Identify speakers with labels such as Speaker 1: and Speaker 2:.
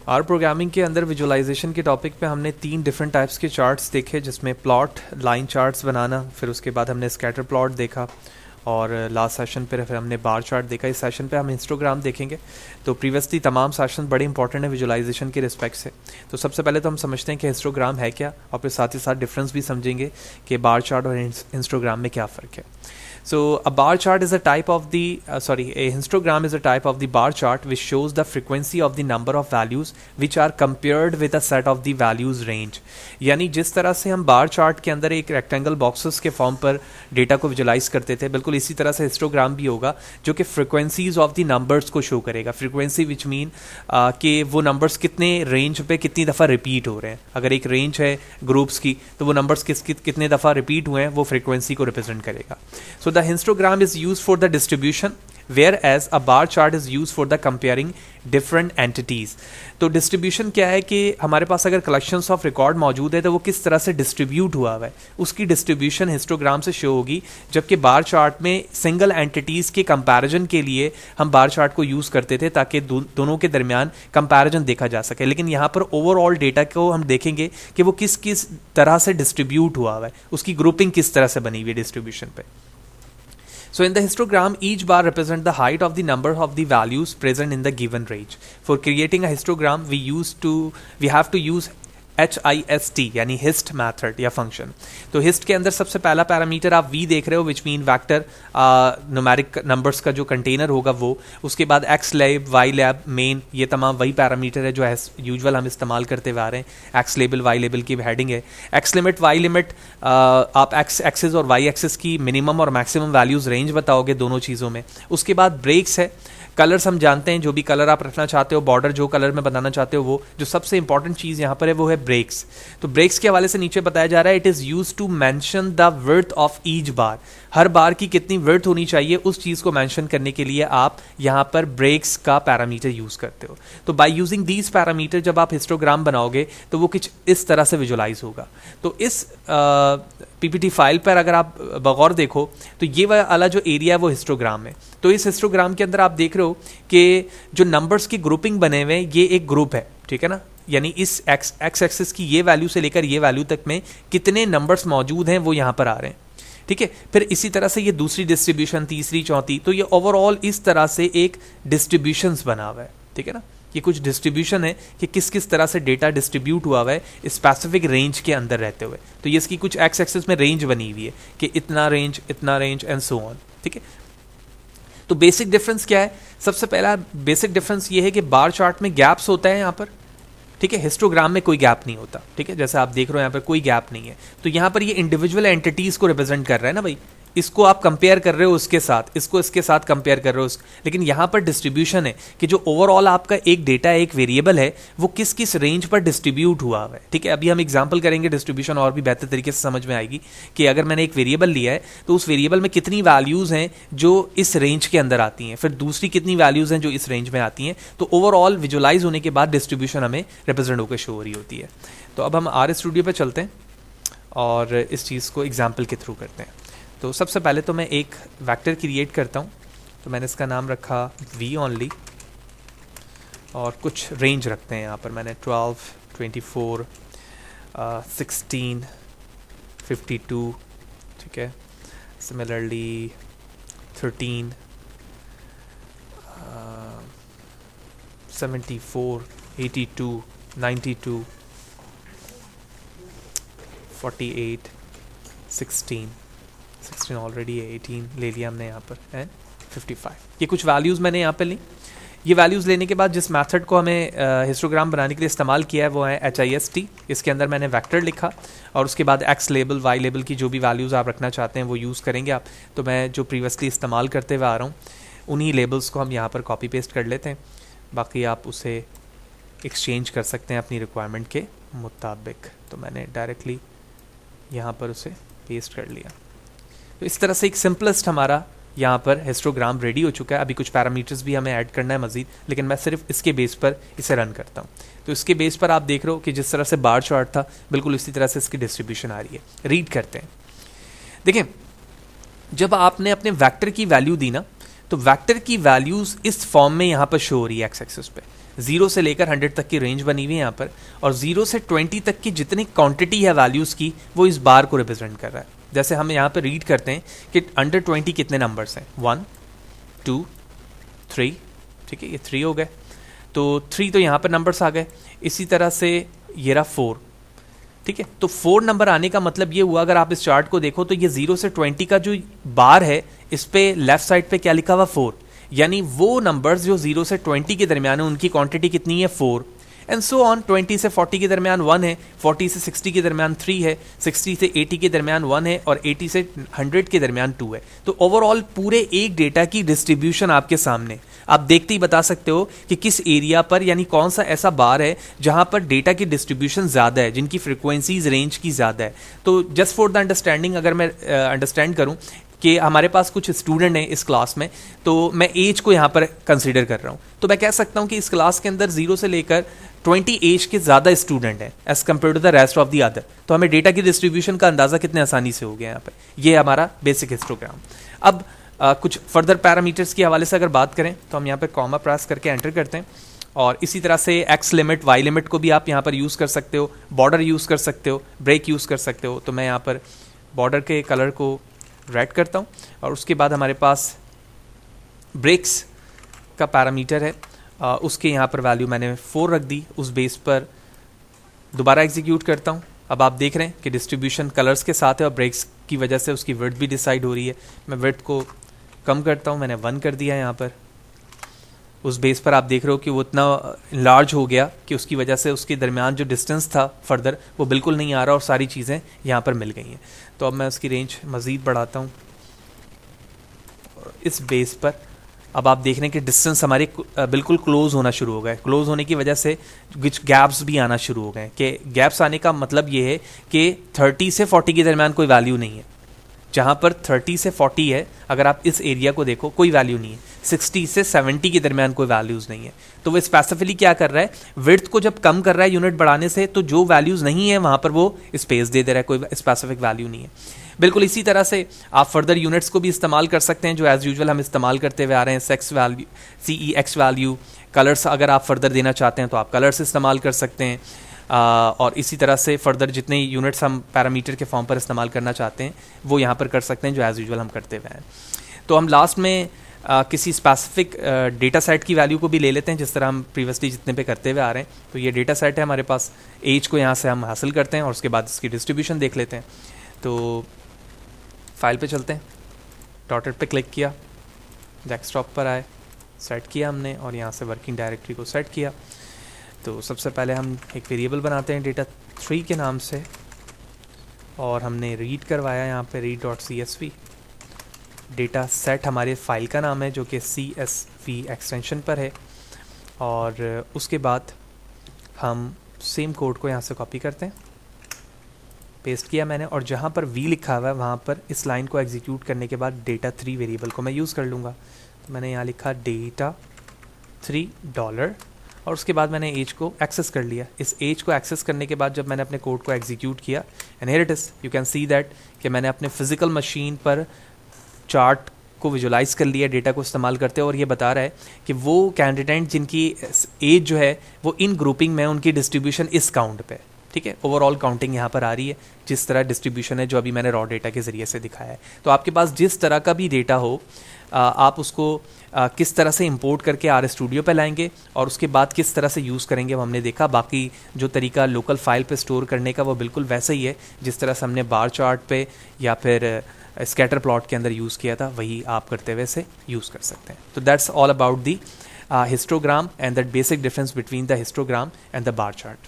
Speaker 1: R programming के अंदर visualisation के टॉपिक पे हमने 3 डिफरेंट टाइप्स के चार्ट्स देखे, जिसमें प्लॉट लाइन चार्ट्स बनाना, फिर उसके बाद हमने स्कैटर प्लॉट देखा और लास्ट सेशन पे फिर हमने बार चार्ट देखा। इस सेशन पे हम हिस्टोग्राम देखेंगे। तो प्रीवियसली तमाम सेशन बड़े इंपॉर्टेंट है विजुअलाइजेशन के रिस्पेक्ट से। तो सबसे पहले तो हम समझते हैं कि हिस्टोग्राम है क्या, और फिर साथ ही साथ डिफरेंस भी समझेंगे कि बार चार्ट और हिस्टोग्राम में क्या फ़र्क है। So a bar chart is a type of the a histogram is a type of the bar chart which shows the frequency of the number of values which are compared with a set of the values range। यानी जिस तरह से हम bar chart के अंदर एक rectangle boxes के form पर डेटा को विजुलाइज करते थे, बिल्कुल इसी तरह से हिस्टोग्राम भी होगा जो कि फ्रिक्वेंसीज ऑफ द नंबर्स को शो करेगा। फ्रिक्वेंसी विच मीन कि वो नंबर्स कितने रेंज पे कितनी दफ़ा रिपीट हो रहे हैं। अगर एक रेंज है ग्रुप्स की तो वो नंबर्स कितने दफ़ा रिपीट हुए हैं वो फ्रिक्वेंसी को रिप्रेजेंट करेगा। सो the histogram is used for the distribution whereas a bar chart is used for the comparing different entities। तो डिस्ट्रीब्यूशन क्या है कि हमारे पास अगर कलेक्शंस ऑफ रिकॉर्ड मौजूद है तो वो किस तरह से डिस्ट्रीब्यूट हुआ है, उसकी डिस्ट्रीब्यूशन हिस्टोग्राम से शो होगी। जबकि बार चार्ट में सिंगल एंटिटीज़ के कंपैरिजन के लिए हम बार चार्ट को यूज़ करते थे ताकि दोनों के दरमियान कंपैरिजन देखा जा सके। लेकिन यहाँ पर ओवरऑल डेटा को हम देखेंगे कि वो किस किस तरह से डिस्ट्रीब्यूट हुआ है, उसकी ग्रुपिंग किस तरह से बनी हुई है डिस्ट्रीब्यूशन पे। So in the histogram, each bar represents the height of the number of the values present in the given range। For creating a histogram, we have to use HIST यानी hist method या function. तो hist के अंदर सबसे पहला parameter आप V देख रहे हो, which mean vector numeric numbers का जो कंटेनर होगा वो। उसके बाद x lab, y lab, main, ये तमाम वही पैरामीटर है जो यूजुअल हम इस्तेमाल करते हुए आ रहे हैं। एक्स लेबल, वाई लेबल की हेडिंग है। एक्स लिमिट, वाई लिमिट, आप एक्स एक्सिस और वाई एक्सिस की मिनिमम और मैक्सिमम वैल्यूज रेंज बताओगे दोनों चीज़ों में। उसके बाद ब्रेक्स है। कलर्स हम जानते हैं, जो भी कलर आप रखना चाहते हो, बॉर्डर जो कलर में बनाना चाहते हो, वो जो सबसे इंपॉर्टेंट चीज़ यहाँ पर है वो है ब्रेक्स। तो ब्रेक्स के हवाले से नीचे बताया जा रहा है, it is use to mention the width of each bar. हर बार की कितनी विड्थ होनी चाहिए उस चीज़ को मेंशन करने के लिए आप यहाँ पर ब्रेक्स का पैरामीटर यूज़ करते हो। तो बाय यूजिंग दीज पैरामीटर जब आप हिस्टोग्राम बनाओगे तो वो कुछ इस तरह से विजुलाइज होगा। तो इस पीपीटी फाइल पर अगर आप बगौर देखो तो ये वाला जो एरिया है वो हिस्टोग्राम है। तो इस हिस्टोग्राम के अंदर आप देख रहे हो कि जो नंबर्स की ग्रुपिंग बने हुए हैं ये एक ग्रुप है, ठीक है ना। यानी इस एक्स एक्सिस की ये वैल्यू से लेकर ये वैल्यू तक में कितने नंबर्स मौजूद हैं वो यहाँ पर आ रहे हैं, ठीक है। फिर इसी तरह से ये दूसरी डिस्ट्रीब्यूशन, तीसरी, चौथी, तो ये ओवरऑल इस तरह से एक डिस्ट्रीब्यूशंस बना हुआ है, ठीक है ना। ये कुछ डिस्ट्रीब्यूशन है कि किस किस तरह से डेटा डिस्ट्रीब्यूट हुआ है स्पेसिफिक रेंज के अंदर रहते हुए। तो ये इसकी कुछ एक्स एक्सिस में रेंज बनी हुई है कि इतना रेंज एंड सो ऑन, ठीक है। तो बेसिक डिफरेंस क्या है? सबसे पहला बेसिक डिफरेंस ये है कि बार चार्ट में गैप्स होता है यहाँ पर, ठीक है। हिस्टोग्राम में कोई गैप नहीं होता, ठीक है। जैसे आप देख रहे हो यहाँ पर कोई गैप नहीं है। तो यहाँ पर ये इंडिविजुअल एंटिटीज को रिप्रेजेंट कर रहा है ना भाई, इसको आप कंपेयर कर रहे हो उसके साथ, इसको इसके साथ कंपेयर कर रहे हो। लेकिन यहाँ पर डिस्ट्रीब्यूशन है कि जो ओवरऑल आपका एक डेटा है, एक वेरिएबल है, वो किस किस रेंज पर डिस्ट्रीब्यूट हुआ है, ठीक है। अभी हम एग्जांपल करेंगे डिस्ट्रीब्यूशन और भी बेहतर तरीके से समझ में आएगी कि अगर मैंने एक वेरिएबल लिया है तो उस वेरिएबल में कितनी वैल्यूज़ हैं जो इस रेंज के अंदर आती हैं, फिर दूसरी कितनी वैल्यूज़ हैं जो इस रेंज में आती हैं। तो ओवरऑल विजुलाइज होने के बाद डिस्ट्रीब्यूशन हमें रिप्रेजेंट होकर शो हो रही होती है। तो अब हम आर स्टूडियो पर चलते हैं और इस चीज़ को एग्जाम्पल के थ्रू करते हैं। तो सबसे पहले तो मैं एक वेक्टर क्रिएट करता हूँ। तो मैंने इसका नाम रखा v ओनली और कुछ रेंज रखते हैं यहाँ पर मैंने 12, 24, 16, 52, ठीक है। सिमिलरली 13, 74, 82, 92, 48, 16 ऑलरेडी है, 18 ले लिया हमने यहाँ पर, एंड 55। ये कुछ वैल्यूज़ मैंने यहाँ पे ली। ये वैल्यूज़ लेने के बाद जिस मेथड को हमें हिस्टोग्राम बनाने के लिए इस्तेमाल किया है वो है HIST। इसके अंदर मैंने वेक्टर लिखा और उसके बाद एक्स लेबल, वाई लेबल की जो भी वैल्यूज़ आप रखना चाहते हैं वो यूज़ करेंगे आप। तो मैं जो प्रीवियसली इस्तेमाल करते हुए आ रहा हूँ उन्हीं लेबल्स को हम यहाँ पर कॉपी पेस्ट कर लेते हैं। बाकी आप उसे एक्सचेंज कर सकते हैं अपनी रिक्वायरमेंट के मुताबिक। तो मैंने डायरेक्टली यहाँ पर उसे पेस्ट कर लिया। तो इस तरह से एक सिंपलेस्ट हमारा यहाँ पर हिस्टोग्राम रेडी हो चुका है। अभी कुछ पैरामीटर्स भी हमें ऐड करना है मजीद, लेकिन मैं सिर्फ इसके बेस पर इसे रन करता हूँ। तो इसके बेस पर आप देख रहे हो कि जिस तरह से बार चार्ट था बिल्कुल इसी तरह से इसकी डिस्ट्रीब्यूशन आ रही है। रीड करते हैं। देखें, जब आपने अपने वेक्टर की वैल्यू दी ना तो वेक्टर की वैल्यूज़ इस फॉर्म में यहाँ पर शो हो रही है एक्स एक्सिस पे। 0 से लेकर 100 तक की रेंज बनी हुई है यहाँ पर, और 0 से 20 तक की जितनी क्वांटिटी है वैल्यूज़ की वो इस बार को रिप्रेजेंट कर रहा है। जैसे हम यहाँ पर रीड करते हैं कि अंडर 20 कितने नंबर्स हैं, 1 2 3, ठीक है, ये 3 हो गए, तो 3 तो यहाँ पर नंबर्स आ गए। इसी तरह से ये रहा 4, ठीक है, तो 4 नंबर आने का मतलब ये हुआ, अगर आप इस चार्ट को देखो तो ये 0 से 20 का जो बार है इस पे लेफ्ट साइड पे क्या लिखा हुआ 4, यानी वो नंबर्स जो 0 से 20 के दरमियान है उनकी क्वांटिटी कितनी है 4, एंड सो ऑन। 20 से 40 के दरमियान 1 है, 40 से 60 के दरमियान 3 है, 60 से 80 के दरमियान 1 है, और 80 से 100 के दरमियान 2 है। तो ओवरऑल पूरे एक डेटा की डिस्ट्रीब्यूशन आपके सामने, आप देखते ही बता सकते हो कि किस एरिया पर, यानी कौन सा ऐसा बार है जहां पर डेटा की डिस्ट्रीब्यूशन ज़्यादा है, जिनकी फ्रिक्वेंसीज रेंज की ज़्यादा है। तो जस्ट फॉर द अंडरस्टैंडिंग, अगर मैं अंडरस्टैंड करूं कि हमारे पास कुछ स्टूडेंट हैं इस क्लास में, तो मैं एज को यहाँ पर कंसीडर कर रहा हूँ, तो मैं कह सकता हूँ कि इस क्लास के अंदर 0 से लेकर 20 एज के ज़्यादा स्टूडेंट हैं as compare to the rest of the other. तो हमें डेटा की डिस्ट्रीब्यूशन का अंदाज़ा कितने आसानी से हो गया यहाँ पर। ये हमारा बेसिक हिस्टोग्राम। अब कुछ फर्दर पैरामीटर्स के हवाले से अगर बात करें तो हम यहाँ पर कॉमा प्रेस करके एंटर करते हैं, और इसी तरह से एक्स लिमिट, वाई लिमिट को भी आप यहाँ पर यूज़ कर सकते हो, बॉर्डर यूज़ कर सकते हो, ब्रेक यूज़ कर सकते हो। तो मैं यहाँ पर बॉर्डर के कलर को रेड करता हूँ, और उसके बाद हमारे पास ब्रेक्स का पैरामीटर है, उसके यहाँ पर वैल्यू मैंने 4 रख दी। उस बेस पर दोबारा एग्जीक्यूट करता हूँ। अब आप देख रहे हैं कि डिस्ट्रीब्यूशन कलर्स के साथ है, और ब्रेक्स की वजह से उसकी विड्थ भी डिसाइड हो रही है। मैं विड्थ को कम करता हूँ, मैंने 1 कर दिया है यहाँ पर। उस बेस पर आप देख रहे हो कि वो इतना लार्ज हो गया कि उसकी वजह से उसके दरमियान जो डिस्टेंस था फर्दर वो बिल्कुल नहीं आ रहा, और सारी चीज़ें यहाँ पर मिल गई हैं। तो अब मैं उसकी रेंज मज़ीद बढ़ाता हूँ। इस बेस पर अब आप देख रहे हैं कि डिस्टेंस हमारे बिल्कुल क्लोज होना शुरू हो गए। क्लोज होने की वजह से कुछ गैप्स भी आना शुरू हो गए, कि गैप्स आने का मतलब ये है कि 30 से 40 के दरमियान कोई वैल्यू नहीं है। जहाँ पर 30 से 40 है, अगर आप इस एरिया को देखो कोई वैल्यू नहीं है। 60 से 70 के दरमियान कोई वैल्यूज़ नहीं है। तो वो स्पेसिफिकली क्या कर रहा है, विड्थ को जब कम कर रहा है यूनिट बढ़ाने से, तो जो वैल्यूज़ नहीं है वहाँ पर वो स्पेस दे रहा है, कोई स्पेसिफिक वैल्यू नहीं है। बिल्कुल इसी तरह से आप फर्दर यूनिट्स को भी इस्तेमाल कर सकते हैं, जो एज़ यूजुअल हम इस्तेमाल करते हुए आ रहे हैं। Sex value, CEX value, colours अगर आप फर्दर देना चाहते हैं तो आप कलर्स इस्तेमाल कर सकते हैं। और इसी तरह से फर्दर जितने यूनिट्स हम पैरामीटर के फॉर्म पर इस्तेमाल करना चाहते हैं वो यहाँ पर कर सकते हैं, जो एज़ यूजुअल हम करते हुए हैं। तो हम लास्ट में किसी स्पेसिफिक डेटा सेट की वैल्यू को भी ले लेते हैं, जिस तरह हम प्रीवियसली जितने पे करते हुए आ रहे हैं। तो ये डेटा सेट है हमारे पास, एज को यहाँ से हम हासिल करते हैं, और उसके बाद इसकी डिस्ट्रीब्यूशन देख लेते हैं। तो फाइल पे चलते हैं, डॉटेड पे क्लिक किया, डेस्कटॉप पर आए, सेट किया हमने, और यहाँ से वर्किंग डायरेक्टरी को सेट किया। तो सबसे पहले हम एक वेरिएबल बनाते हैं डेटा 3 के नाम से, और हमने रीड करवाया यहाँ पे read.csv। डेटा सेट हमारे फाइल का नाम है जो कि CSV एक्सटेंशन पर है, और उसके बाद हम सेम कोड को यहाँ से कॉपी करते हैं, पेस्ट किया मैंने, और जहाँ पर V लिखा हुआ है वहाँ पर इस लाइन को एग्जीक्यूट करने के बाद डेटा 3 वेरिएबल को मैं यूज़ कर लूँगा। तो मैंने यहाँ लिखा डेटा 3 डॉलर, और उसके बाद मैंने एज को एक्सेस कर लिया। इस एज को एक्सेस करने के बाद जब मैंने अपने कोड को एग्जीक्यूट किया, and here it is, you can see that कि मैंने अपने फिजिकल मशीन पर चार्ट को विजुलाइज कर लिया डेटा को इस्तेमाल करते हैं, और ये बता रहा है कि वो कैंडिडेट जिनकी एज जो है वो इन ग्रुपिंग में, उनकी डिस्ट्रीब्यूशन इस काउंट पे, ठीक है। ओवरऑल काउंटिंग यहाँ पर आ रही है जिस तरह डिस्ट्रीब्यूशन है जो अभी मैंने रॉ डेटा के ज़रिए से दिखाया है। तो आपके पास जिस तरह का भी डेटा हो, आप उसको किस तरह से इंपोर्ट करके आर स्टूडियो पे लाएंगे, और उसके बाद किस तरह से यूज़ करेंगे वो हमने देखा। बाकी जो तरीका लोकल फाइल पे स्टोर करने का वो बिल्कुल वैसा ही है जिस तरह से हमने बार चार्ट पे या फिर स्कैटर प्लॉट के अंदर यूज़ किया था, वही आप करते हुए से यूज़ कर सकते हैं। तो that's all about the histogram and that basic difference between the histogram and the bar chart.